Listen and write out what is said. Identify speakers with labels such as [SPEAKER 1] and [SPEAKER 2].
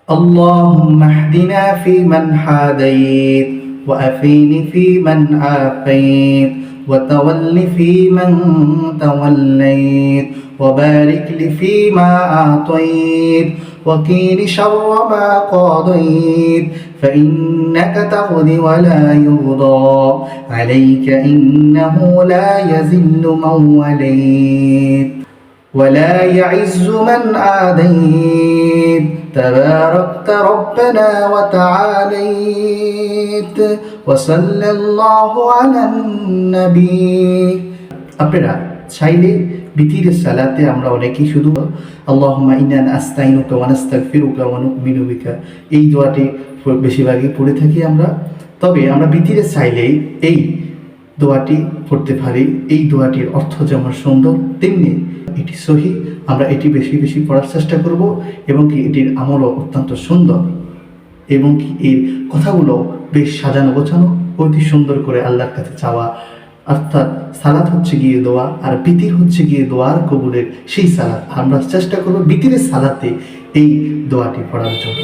[SPEAKER 1] اللهم اهدنا فيمن هديت وعافني فيمن عافيت وتول فيمن توليت وبارك لي فيما أعطيت وقيل شر ما قضيت فإنك تقضي ولا يقضى عليك إنه لا يذل من وليت ولا يعز من عاديت تباركت ربنا وتعاليت وصلى الله على النبي। আপনারা চাইলে বিতিরের সালাতে আমরা অনেকেই শুধু আল্লাহুম্মা ইন্না নাস্তাইনুকা ওয়া নাস্তাগফিরুকা ওয়া নু'মিনু বিকা এই দোয়াটি বেশিরভাগই পড়ে থাকি আমরা। তবে আমরা বিতিরের চাইলেই এই দোয়াটি পড়তে পারি। এই দোয়াটির অর্থ যেমন সুন্দর তেমনি এটি সহি। আমরা এটি বেশি বেশি পড়ার চেষ্টা করব এবং কি এটির আমলও অত্যন্ত সুন্দর এবং কি এর কথাগুলো বেশ সাজানো গোছানো অতি সুন্দর করে আল্লাহর কাছে চাওয়া। অর্থাৎ সালাত হচ্ছে গিয়ে দোয়া আর বিতির হচ্ছে গিয়ে দোয়ার কবুলের সেই সালাত। আমরা চেষ্টা করব বিতিরের সালাতে এই দোয়াটি পড়ার জন্য।